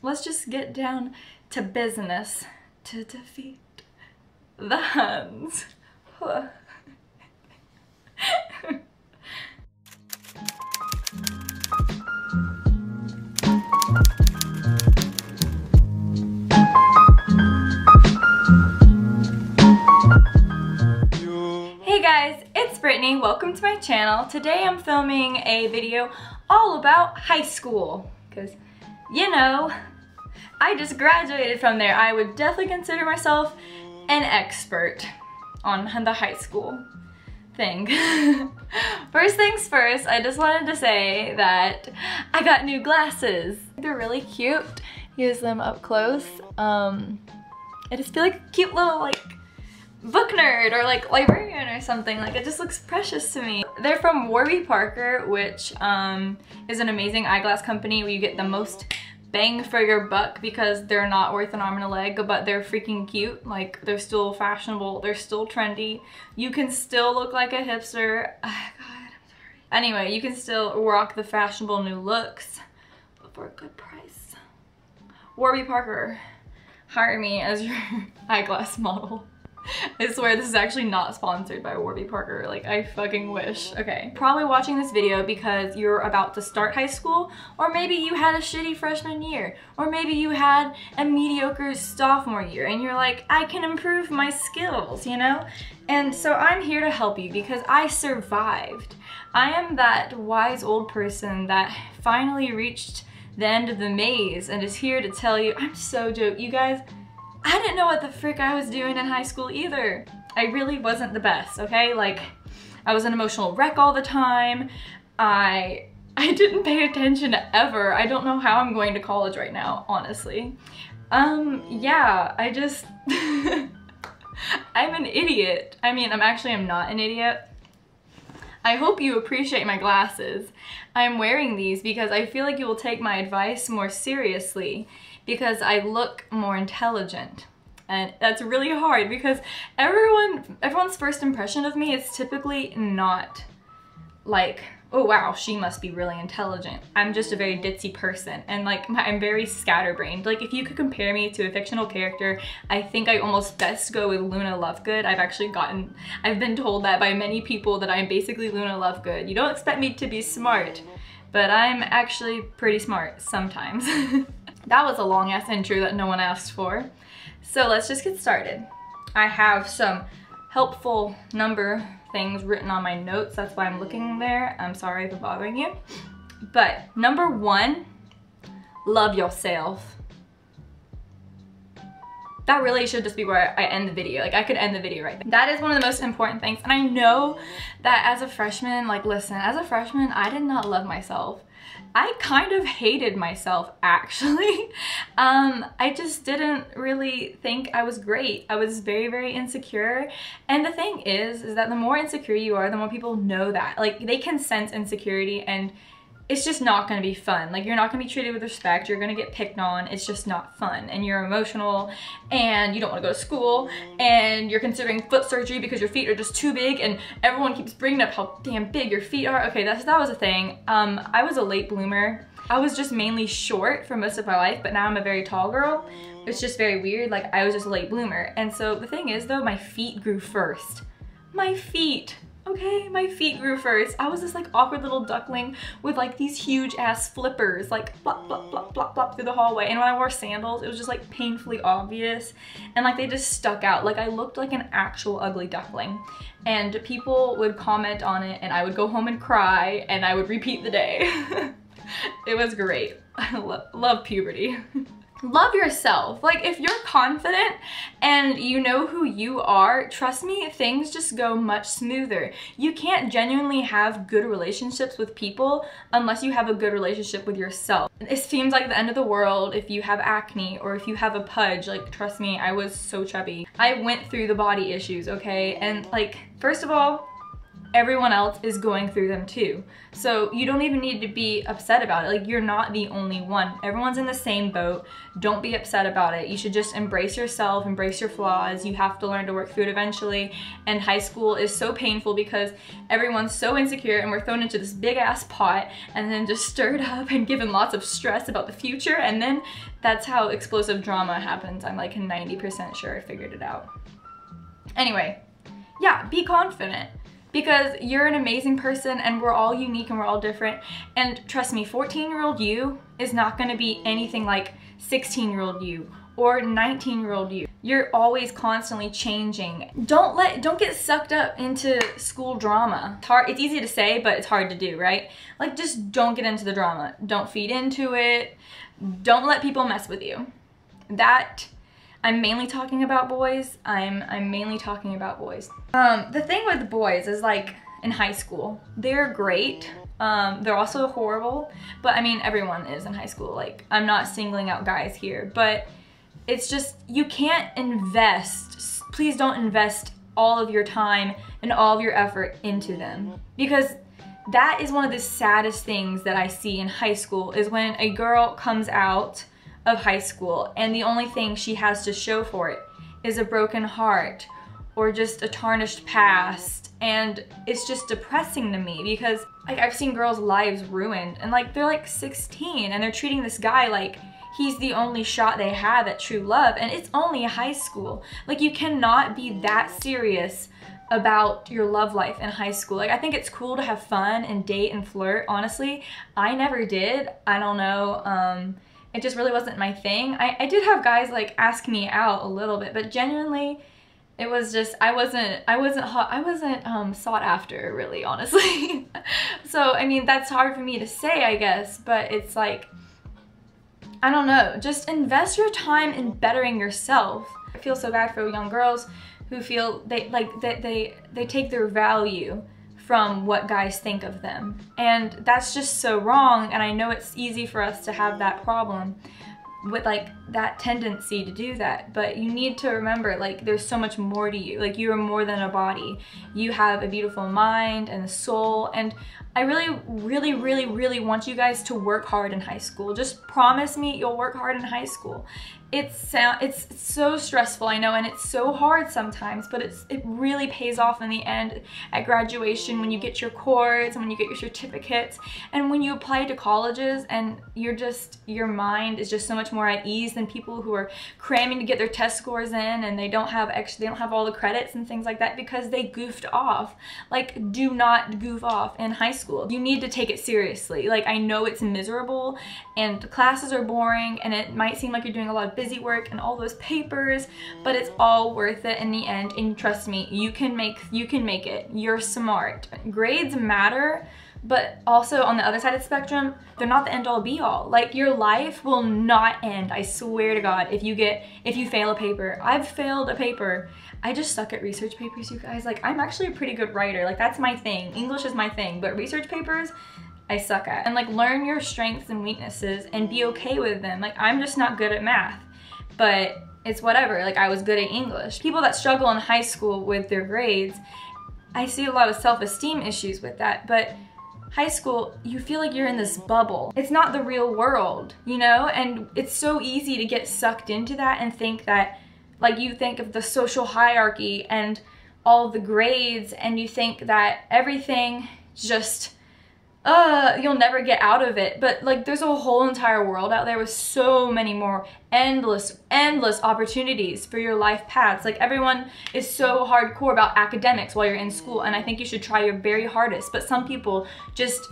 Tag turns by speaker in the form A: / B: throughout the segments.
A: let's just get down to business to defeat the Huns. Hey guys, it's Brittany. Welcome to my channel. Today I'm filming a video all about high school because, you know, I just graduated from there. I would definitely consider myself an expert on the high school thing. First things first, I just wanted to say that I got new glasses. They're really cute. Use them up close. I just feel like a cute little like book nerd or like librarian or something. Like, it just looks precious to me. They're from Warby Parker, which is an amazing eyeglass company where you get the most bang for your buck because they're not worth an arm and a leg, but they're freaking cute. Like, they're still fashionable, they're still trendy. You can still look like a hipster. Oh, God, I'm sorry. Anyway, you can still rock the fashionable new looks, but for a good price. Warby Parker, hire me as your eyeglass model. I swear this is actually not sponsored by Warby Parker. Like, I fucking wish. Okay. Probably watching this video because you're about to start high school, or maybe you had a shitty freshman year, or maybe you had a mediocre sophomore year and you're like, I can improve my skills, you know? And so I'm here to help you because I survived. I am that wise old person that finally reached the end of the maze and is here to tell you, I'm so joking, you guys. I didn't know what the frick I was doing in high school either. I really wasn't the best, okay? Like, I was an emotional wreck all the time. I didn't pay attention ever. I don't know how I'm going to college right now, honestly. Yeah, I just, I'm an idiot. I mean, I'm not an idiot. I hope you appreciate my glasses. I'm wearing these because I feel like you will take my advice more seriously because I look more intelligent. And that's really hard because everyone's first impression of me is typically not like, oh wow, she must be really intelligent. I'm just a very ditzy person, and like I'm very scatterbrained. Like, if you could compare me to a fictional character, I think I almost best go with Luna Lovegood. I've been told that by many people that I'm basically Luna Lovegood. You don't expect me to be smart, but I'm actually pretty smart sometimes. That was a long ass intro that no one asked for. So let's just get started. I have some helpful number things written on my notes. That's why I'm looking there. I'm sorry for bothering you. But number 1, love yourself. That really should just be where I end the video. Like, I could end the video right there. That is one of the most important things. And I know that as a freshman, like, listen, as a freshman, I did not love myself. I kind of hated myself, actually. I just didn't really think I was great. I was very, very insecure. And the thing is that the more insecure you are, the more people know that. Like, they can sense insecurity, and it's just not gonna be fun. Like, you're not gonna be treated with respect, you're gonna get picked on, it's just not fun. And you're emotional, and you don't wanna go to school, and you're considering foot surgery because your feet are just too big, and everyone keeps bringing up how damn big your feet are. Okay, that was a thing. I was a late bloomer. I was just mainly short for most of my life, but now I'm a very tall girl. It's just very weird, like, I was just a late bloomer. And so the thing is though, my feet grew first. My feet. Okay, my feet grew first. I was this like awkward little duckling with like these huge ass flippers, like blop, blop, blop, blop, blop through the hallway. And when I wore sandals, it was just like painfully obvious. And like they just stuck out. Like, I looked like an actual ugly duckling. And people would comment on it, and I would go home and cry, and I would repeat the day. It was great. I love puberty. Love yourself. Like, if you're confident and you know who you are, trust me, things just go much smoother. You can't genuinely have good relationships with people unless you have a good relationship with yourself. It seems like the end of the world if you have acne or if you have a pudge. Like, trust me, I was so chubby. I went through the body issues, okay? And like, first of all, everyone else is going through them too. So you don't even need to be upset about it. Like, you're not the only one. Everyone's in the same boat. Don't be upset about it. You should just embrace yourself, embrace your flaws. You have to learn to work through it eventually. And high school is so painful because everyone's so insecure and we're thrown into this big ass pot and then just stirred up and given lots of stress about the future. And then that's how explosive drama happens. I'm like 90% sure I figured it out. Anyway, yeah, be confident. Because you're an amazing person and we're all unique and we're all different. And trust me, 14-year-old you is not gonna be anything like 16-year-old you or 19-year-old you. You're always constantly changing. Don't get sucked up into school drama. It's easy to say, but it's hard to do, right? Like, just don't get into the drama. Don't feed into it. Don't let people mess with you. I'm mainly talking about boys. I'm mainly talking about boys. The thing with boys is, like, in high school, they're great. They're also horrible, but I mean, everyone is in high school. Like, I'm not singling out guys here, but it's just, you can't invest, please don't invest all of your time and all of your effort into them. Because that is one of the saddest things that I see in high school, is when a girl comes out of high school and the only thing she has to show for it is a broken heart or just a tarnished past. And it's just depressing to me because, like, I've seen girls' lives ruined and, like, they're like 16 and they're treating this guy like he's the only shot they have at true love, and it's only high school. Like, you cannot be that serious about your love life in high school. Like, I think it's cool to have fun and date and flirt. Honestly, I never did. I don't know. It just really wasn't my thing. I did have guys, like, ask me out a little bit, but genuinely, it was just, I wasn't sought after, really, honestly. So, I mean, that's hard for me to say, I guess, but it's like, I don't know, just invest your time in bettering yourself. I feel so bad for young girls who feel they take their value from what guys think of them. And that's just so wrong, and I know it's easy for us to have that problem with, like, that tendency to do that, but you need to remember, like, there's so much more to you. Like, you are more than a body. You have a beautiful mind and a soul, and I really want you guys to work hard in high school. Just promise me you'll work hard in high school. It's so stressful, I know, and it's so hard sometimes, but it really pays off in the end at graduation, when you get your cords and when you get your certificates and when you apply to colleges, and your mind is just so much more at ease than people who are cramming to get their test scores in and they don't have all the credits and things like that because they goofed off. Like, do not goof off in high school. You need to take it seriously. Like, I know it's miserable and classes are boring and it might seem like you're doing a lot of busy work and all those papers, but it's all worth it in the end, and trust me, you can make it. You're smart. Grades matter, but also on the other side of the spectrum, they're not the end all be all. Like, your life will not end, I swear to God, if you fail a paper. I've failed a paper. I just suck at research papers, you guys. Like, I'm actually a pretty good writer. Like, that's my thing. English is my thing, but research papers, I suck at. And, like, learn your strengths and weaknesses and be okay with them. Like, I'm just not good at math, but it's whatever. Like, I was good at English. People that struggle in high school with their grades, I see a lot of self-esteem issues with that, but high school, you feel like you're in this bubble. It's not the real world, you know? And it's so easy to get sucked into that and think that, like, you think of the social hierarchy and all the grades, and you think that everything just, you'll never get out of it. But, like, there's a whole entire world out there with so many more endless opportunities for your life paths. Like, everyone is so hardcore about academics while you're in school, and I think you should try your very hardest. But some people just,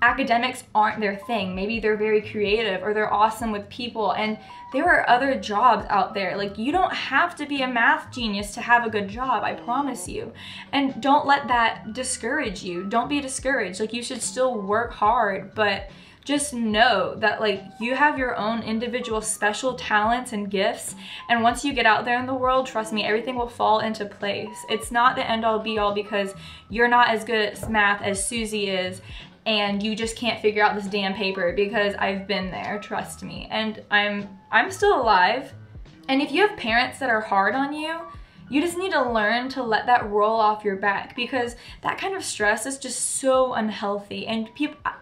A: academics aren't their thing. Maybe they're very creative or they're awesome with people, and there are other jobs out there. Like, you don't have to be a math genius to have a good job, I promise you. And don't let that discourage you. Don't be discouraged. Like, you should still work hard, but just know that, like, you have your own individual special talents and gifts, and once you get out there in the world, trust me, everything will fall into place. It's not the end all be all because you're not as good at math as Susie is, and you just can't figure out this damn paper, because I've been there, trust me. And I'm still alive. And if you have parents that are hard on you, You just need to learn to let that roll off your back, because that kind of stress is just so unhealthy. And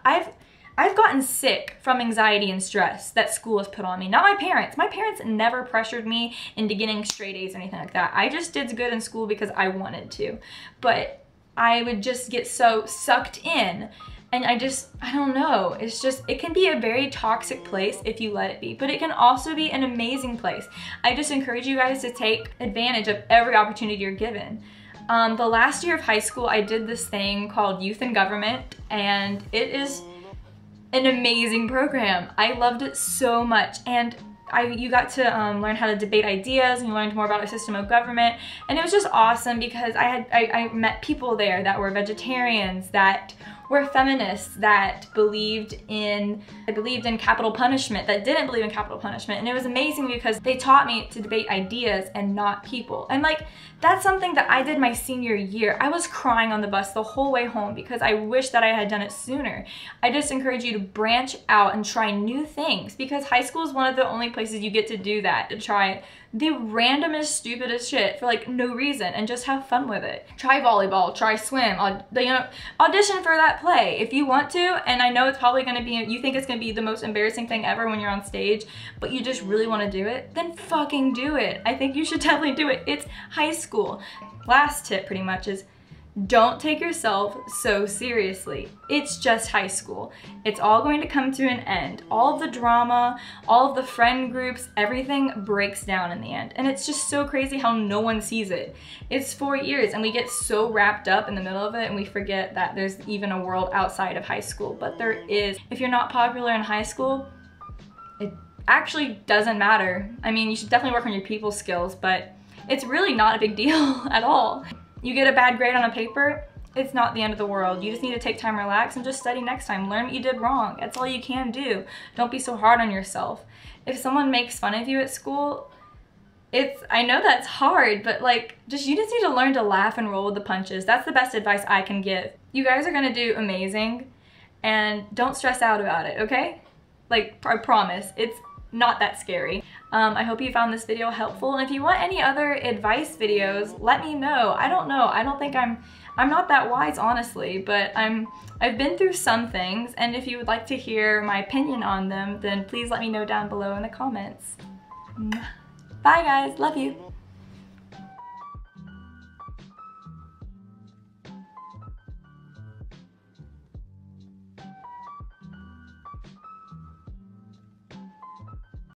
A: I've gotten sick from anxiety and stress that school has put on me. Not my parents. My parents never pressured me into getting straight A's or anything like that. I just did good in school because I wanted to. But I would just get so sucked in. And I don't know, it's just, it can be a very toxic place if you let it be, but it can also be an amazing place. I just encourage you guys to take advantage of every opportunity you're given. The last year of high school, I did this thing called Youth in Government, and it is an amazing program. I loved it so much, and you got to learn how to debate ideas, and you learned more about a system of government, and it was just awesome because I met people there that were vegetarians, that were feminists, that believed in capital punishment, that didn't believe in capital punishment. And it was amazing because they taught me to debate ideas and not people. And like, that's something that I did my senior year. I was crying on the bus the whole way home because I wish that I had done it sooner. I just encourage you to branch out and try new things, because high school is one of the only places you get to do that, to try the randomest, stupidest shit for like no reason and just have fun with it. Try volleyball, try swim, audition for that play if you want to. And I know it's probably gonna be, you think it's gonna be the most embarrassing thing ever when you're on stage, but you just really wanna do it, then fucking do it. I think you should definitely do it. It's high school. Last tip pretty much is, don't take yourself so seriously. It's just high school. It's all going to come to an end. All of the drama, all of the friend groups, everything breaks down in the end. And it's just so crazy how no one sees it. It's 4 years and we get so wrapped up in the middle of it and we forget that there's even a world outside of high school. But there is. If you're not popular in high school, it actually doesn't matter. I mean, you should definitely work on your people skills, but it's really not a big deal at all. You get a bad grade on a paper, it's not the end of the world. You just need to take time, relax, and just study next time. Learn what you did wrong. That's all you can do. Don't be so hard on yourself. If someone makes fun of you at school, I know that's hard, but like, you just need to learn to laugh and roll with the punches. That's the best advice I can give. You guys are gonna do amazing, and don't stress out about it, okay? Like, I promise, it's not that scary. I hope you found this video helpful, and if you want any other advice videos, let me know. I don't know, I don't think I'm not that wise, honestly, but I've been through some things, and if you would like to hear my opinion on them, then please let me know down below in the comments. Bye guys, love you.